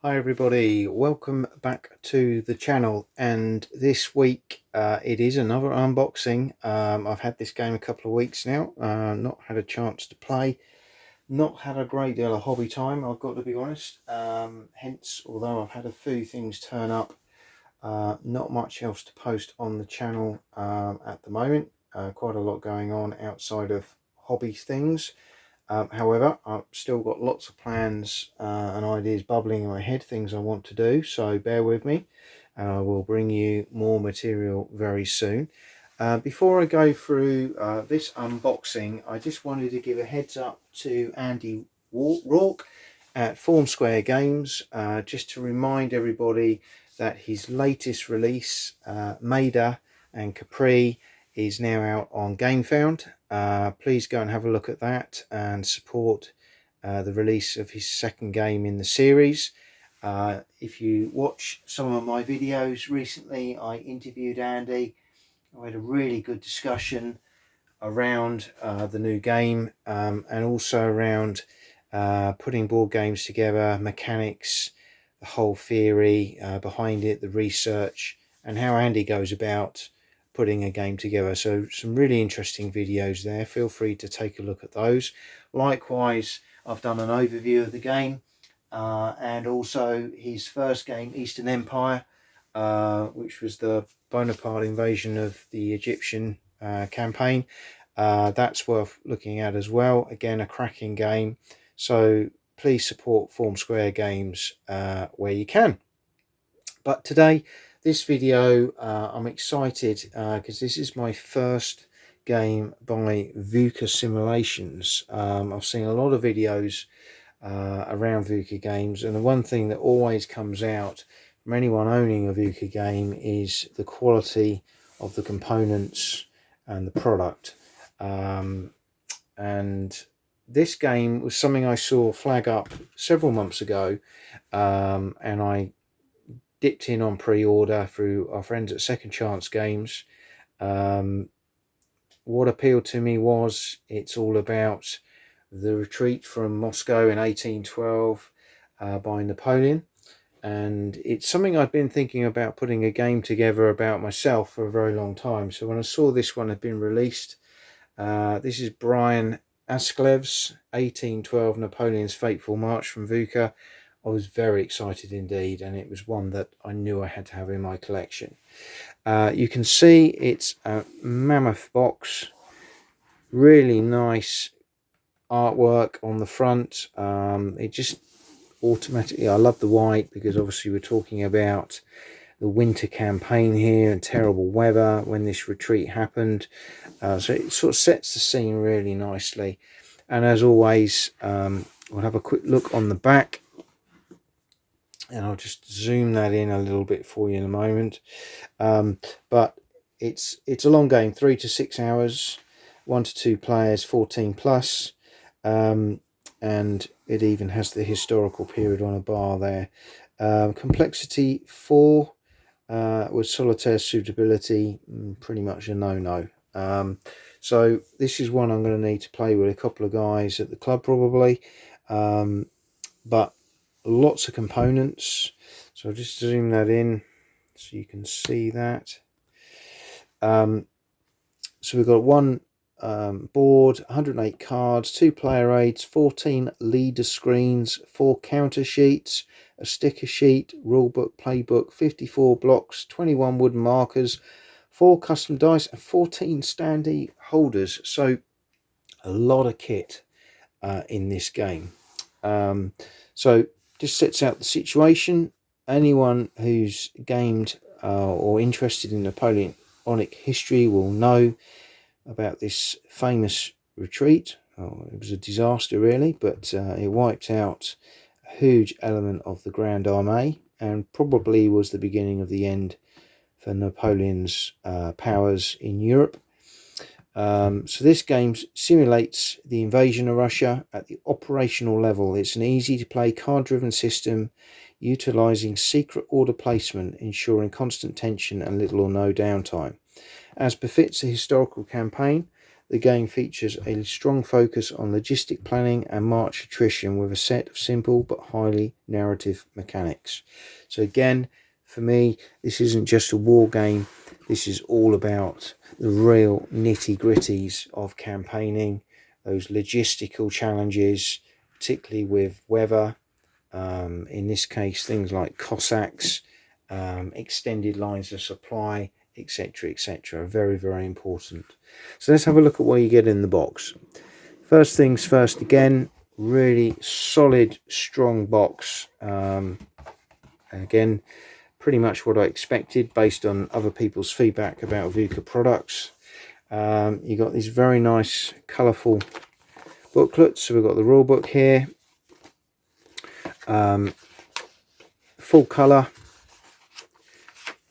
Hi everybody, welcome back to the channel, and this week it is another unboxing. I've had this game a couple of weeks now, not had a chance to play, not had a great deal of hobby time, I've got to be honest. Hence, although I've had a few things turn up, not much else to post on the channel at the moment. Quite a lot going on outside of hobby things. However, I've still got lots of plans and ideas bubbling in my head, things I want to do, so bear with me and I will bring you more material very soon. Before I go through this unboxing, I just wanted to give a heads up to Andy Rourke at Form Square Games, just to remind everybody that his latest release, Maida and Capri, is now out on GameFound. Please go and have a look at that and support the release of his second game in the series. If you watch some of my videos recently, I interviewed Andy. I had a really good discussion around the new game, and also around putting board games together, mechanics, the whole theory behind it, the research, and how Andy goes about putting a game together. So some really interesting videos there. Feel free to take a look at those. Likewise, I've done an overview of the game and also his first game, Eastern Empire, which was the Bonaparte invasion of the Egyptian campaign. That's worth looking at as well. Again, a cracking game. So please support Form Square Games where you can. But today, this video, I'm excited because this is my first game by VUCA Simulations. I've seen a lot of videos around VUCA games, and the one thing that always comes out from anyone owning a VUCA game is the quality of the components and the product. And this game was something I saw flag up several months ago, and I dipped in on pre-order through our friends at Second Chance Games. What appealed to me was it's all about the retreat from Moscow in 1812 by Napoleon, and it's something I'd been thinking about putting a game together about myself for a very long time. So when I saw this one had been released, this is Brian Asklev's 1812 Napoleon's Fateful March from VUCA. I was very excited indeed, and it was one that I knew I had to have in my collection. You can see it's a mammoth box, really nice artwork on the front. It just automatically, I love the white because obviously we're talking about the winter campaign here and terrible weather when this retreat happened. So it sort of sets the scene really nicely. And as always, we'll have a quick look on the back, and I'll just zoom that in a little bit for you in a moment. But it's a long game, 3 to 6 hours, 1 to 2 players, 14 plus, and it even has the historical period on a bar there. Complexity 4, with solitaire suitability, pretty much a no-no. So this is one I'm going to need to play with a couple of guys at the club probably, but lots of components. So I'll just zoom that in so you can see that. So we've got one board, 108 cards, 2 player aids, 14 leader screens, 4 counter sheets, a sticker sheet, rulebook, playbook, 54 blocks, 21 wooden markers, 4 custom dice, and 14 standee holders. So a lot of kit in this game. So just sets out the situation. Anyone who's gamed or interested in Napoleonic history will know about this famous retreat. It was a disaster really, but it wiped out a huge element of the Grand Armée and probably was the beginning of the end for Napoleon's powers in Europe. So this game simulates the invasion of Russia at the operational level. It's an easy to play card-driven system utilizing secret order placement, ensuring constant tension and little or no downtime. As befits a historical campaign, The game features a strong focus on logistic planning and march attrition with a set of simple but highly narrative mechanics. So again, for me, this isn't just a war game. This is all about the real nitty-gritties of campaigning, those logistical challenges, particularly with weather. In this case, things like Cossacks, extended lines of supply, etc., etc., are very, very important. So let's have a look at what you get in the box. First things first, again, really solid, strong box. Again, pretty much what I expected based on other people's feedback about VUCA products. You got these very nice, colourful booklets. So we've got the rule book here, full colour,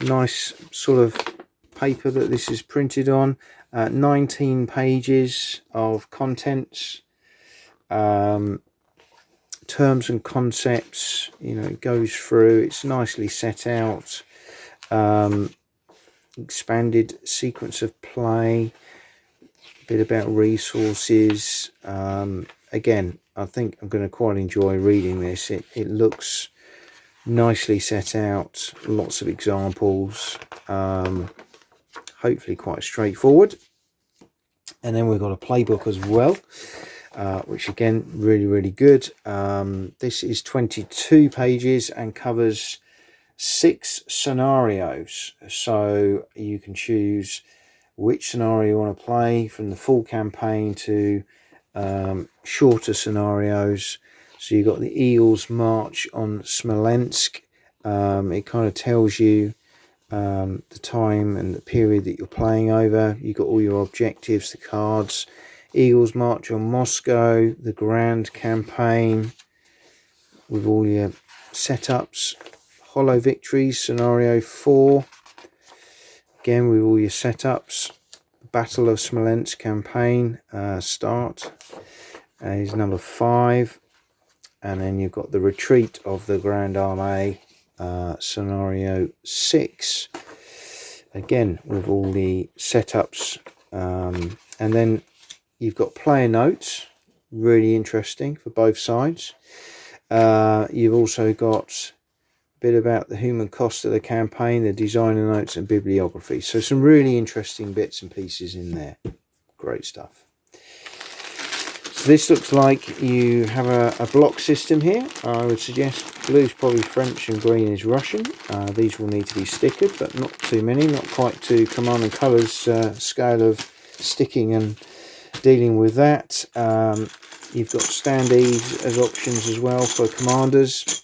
nice sort of paper that this is printed on. 19 pages of contents, terms and concepts. You know, it goes through, it's nicely set out. Expanded sequence of play, a bit about resources. Again, I think I'm going to quite enjoy reading this. It looks nicely set out, lots of examples, hopefully quite straightforward. And then we've got a playbook as well, which again, really, really good. This is 22 pages and covers 6 scenarios, so you can choose which scenario you want to play, from the full campaign to shorter scenarios. So you've got the Eagles march on Smolensk. It kind of tells you the time and the period that you're playing over. You've got all your objectives, the cards. Eagles march on Moscow, the grand campaign with all your setups. Hollow Victories, scenario 4, again with all your setups. Battle of Smolensk campaign, start, is number 5. And then you've got the Retreat of the Grand Armée, scenario 6, again with all the setups. And then you've got player notes, really interesting for both sides. You've also got bit about the human cost of the campaign, the designer notes and bibliography. So some really interesting bits and pieces in there. Great stuff. So this looks like you have a block system here. I would suggest blue is probably French and green is Russian. These will need to be stickered, but not too many, not quite to Command and Colours scale of sticking and dealing with that. You've got standees as options as well for commanders.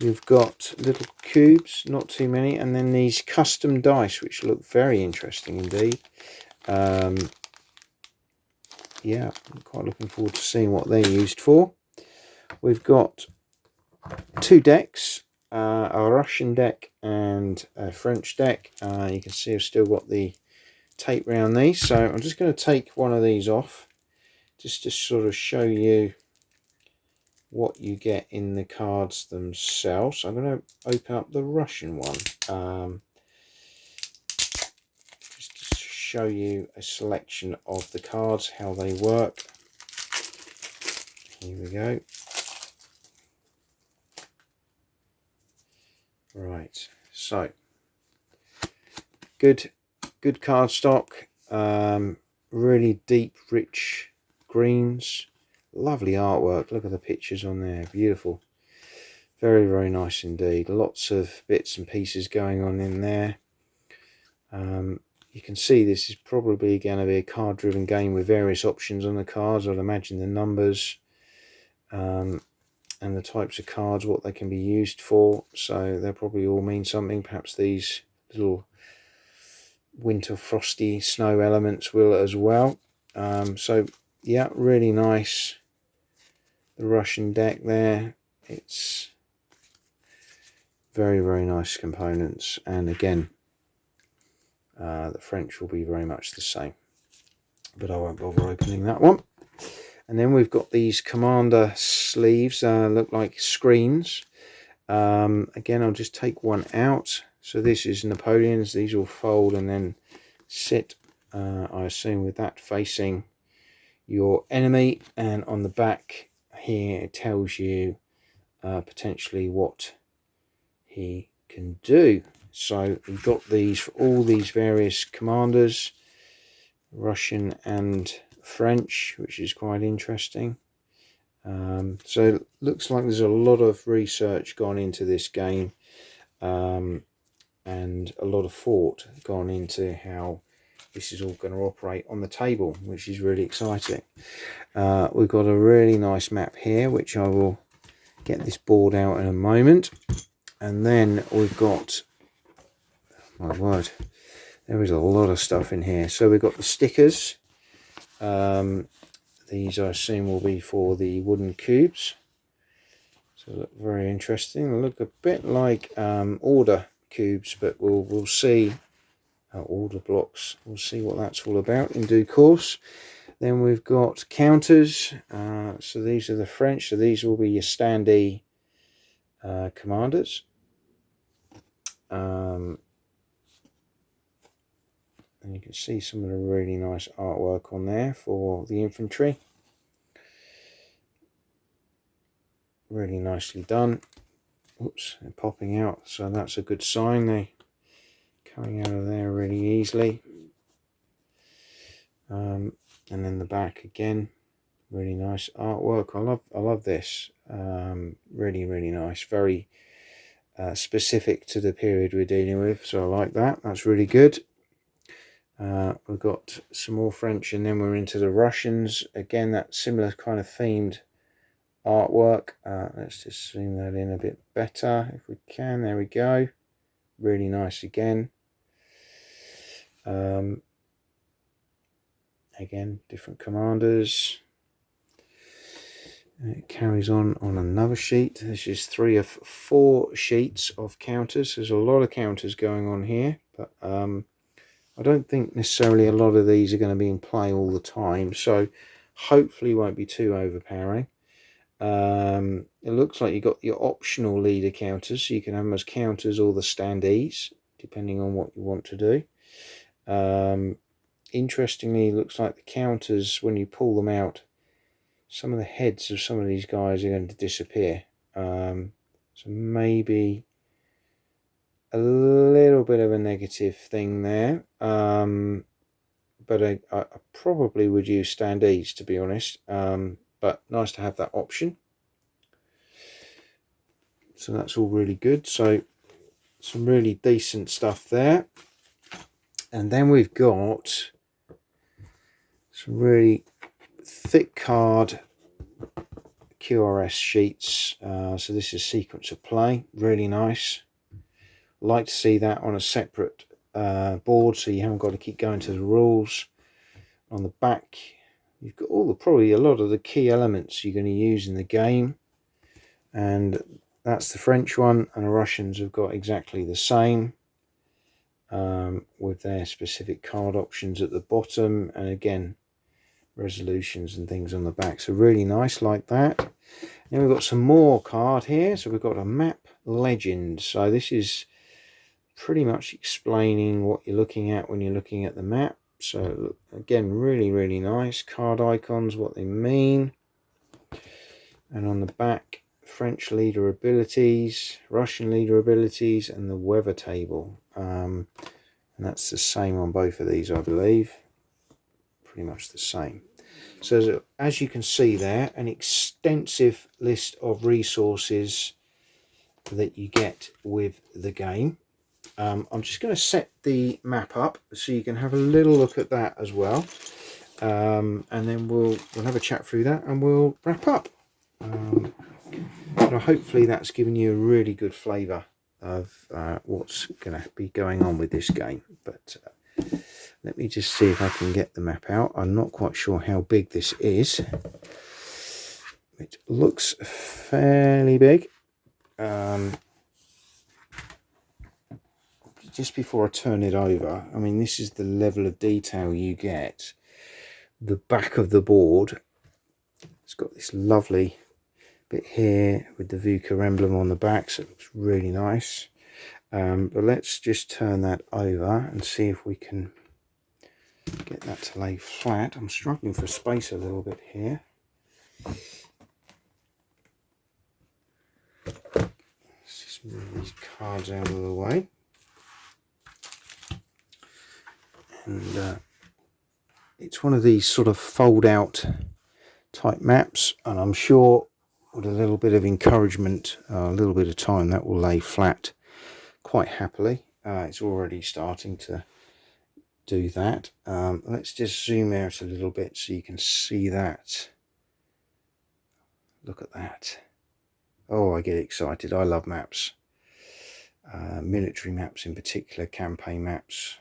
You've got little cubes, not too many, and then these custom dice, which look very interesting indeed. Yeah, I'm quite looking forward to seeing what they're used for. We've got 2 decks, a Russian deck and a French deck. You can see I've still got the tape around these, so I'm just going to take one of these off just to sort of show you what you get in the cards themselves. I'm going to open up the Russian one, just to show you a selection of the cards, how they work. Here we go. Right, so good card stock, really deep, rich greens. Lovely artwork. Look at the pictures on there. Beautiful. Very, very nice indeed. Lots of bits and pieces going on in there. You can see this is probably going to be a card driven game with various options on the cards. I'd imagine the numbers and the types of cards, what they can be used for. So they'll probably all mean something. Perhaps these little winter frosty snow elements will as well. So yeah, really nice. The Russian deck there, it's very, very nice components. And again, the French will be very much the same, but I won't bother opening that one. And then we've got these commander sleeves, look like screens. Again, I'll just take one out. So this is Napoleon's. These will fold and then sit I assume with that facing your enemy, and on the back here it tells you potentially what he can do. So we've got these for all these various commanders, Russian and French, which is quite interesting. So it looks like there's a lot of research gone into this game, and a lot of thought gone into how this is all going to operate on the table, which is really exciting. We've got a really nice map here, which I will get this board out in a moment. And then we've got, my word, there is a lot of stuff in here. So we've got the stickers. These I assume will be for the wooden cubes. So look very interesting. They look a bit like order cubes, but we'll see. Order blocks. We'll see what that's all about in due course. Then we've got counters. So these are the French. So these will be your standee commanders. And you can see some of the really nice artwork on there for the infantry. Really nicely done. Oops, they're popping out, so that's a good sign. They're coming out of there really easily. And then the back again, really nice artwork. I love this. Really nice. Very specific to the period we're dealing with, so I like that. That's really good. We've got some more French, and then we're into the Russians. Again, that similar kind of themed artwork. Let's just zoom that in a bit better if we can. There we go. Really nice again. Again, different commanders. It carries on another sheet. This is 3 of 4 sheets of counters. There's a lot of counters going on here, but I don't think necessarily a lot of these are going to be in play all the time, so hopefully won't be too overpowering. It looks like you've got your optional leader counters, so you can have them as counters or the standees, depending on what you want to do. Interestingly, it looks like the counters, when you pull them out, some of the heads of some of these guys are going to disappear. So maybe a little bit of a negative thing there. But I probably would use standees, to be honest. But nice to have that option. So that's all really good. So some really decent stuff there. And then we've got some really thick card QRS sheets. So this is sequence of play. Really nice. Like to see that on a separate board, so you haven't got to keep going to the rules. On the back, you've got probably a lot of the key elements you're going to use in the game, and that's the French one, and the Russians have got exactly the same, with their specific card options at the bottom, and again resolutions and things on the back. So really nice like that. Then we've got some more card here. So we've got a map legend. So this is pretty much explaining what you're looking at when you're looking at the map. So again, really nice. Card icons, what they mean. And on the back, French leader abilities, Russian leader abilities, and the weather table. And that's the same on both of these, I believe. Pretty much the same. So as you can see there, an extensive list of resources that you get with the game. I'm just going to set the map up so you can have a little look at that as well, and then we'll have a chat through that and we'll wrap up. But hopefully that's given you a really good flavour of what's going to be going on with this game. But let me just see if I can get the map out. I'm not quite sure how big this is. It looks fairly big. Just before I turn it over, I mean, this is the level of detail you get. The back of the board, it's got this lovely bit here with the VUCA emblem on the back, so it looks really nice. But let's just turn that over and see if we can Get that to lay flat. I'm struggling for space a little bit here. Let's just move these cards out of the way. And it's one of these sort of fold out type maps, and I'm sure with a little bit of encouragement, a little bit of time, that will lay flat quite happily. It's already starting to do that. Let's just zoom out a little bit so you can see that. Look at that. Oh, I get excited. I love maps, military maps in particular, campaign maps.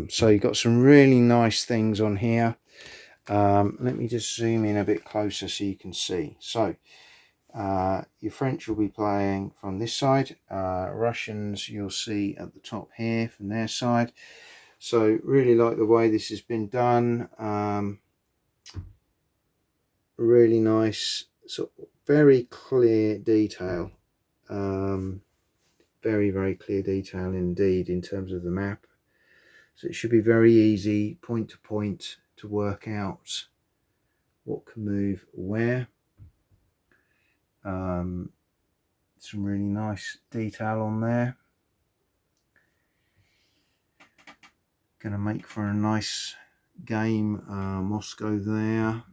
So you've got some really nice things on here. Let me just zoom in a bit closer so you can see. So your French will be playing from this side. Russians you'll see at the top here from their side. So really like the way this has been done. Really nice, sort of very clear detail. Very, very clear detail indeed in terms of the map. So it should be very easy, point to point, to work out what can move where. Some really nice detail on there. Going to make for a nice game. Moscow there.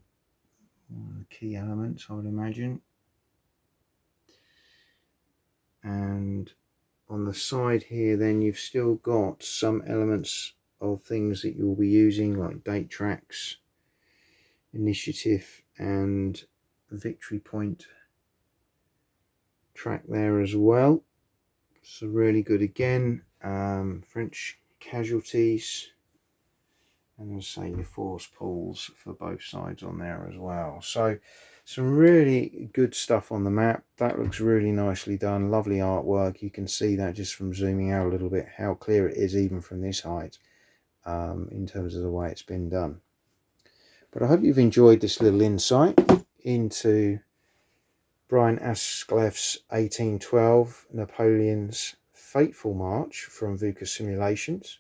One of the key elements, I would imagine. And on the side here then you've still got some elements of things that you'll be using, like date tracks, initiative and victory point track there as well. So really good again. French casualties, and as I say, your force pools for both sides on there as well. So some really good stuff on the map. That looks really nicely done. Lovely artwork. You can see that just from zooming out a little bit, how clear it is even from this height, in terms of the way it's been done. But I hope you've enjoyed this little insight into Brian Ascleff's 1812, Napoleon's Fateful March from VUCA Simulations.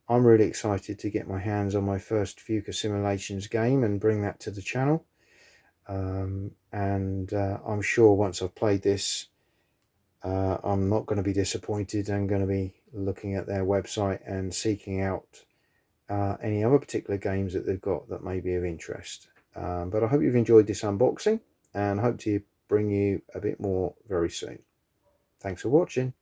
I'm really excited to get my hands on my first VUCA Simulations game and bring that to the channel. I'm sure once I've played this, I'm not going to be disappointed. I'm going to be looking at their website and seeking out any other particular games that they've got that may be of interest. But I hope you've enjoyed this unboxing, and hope to bring you a bit more very soon. Thanks for watching.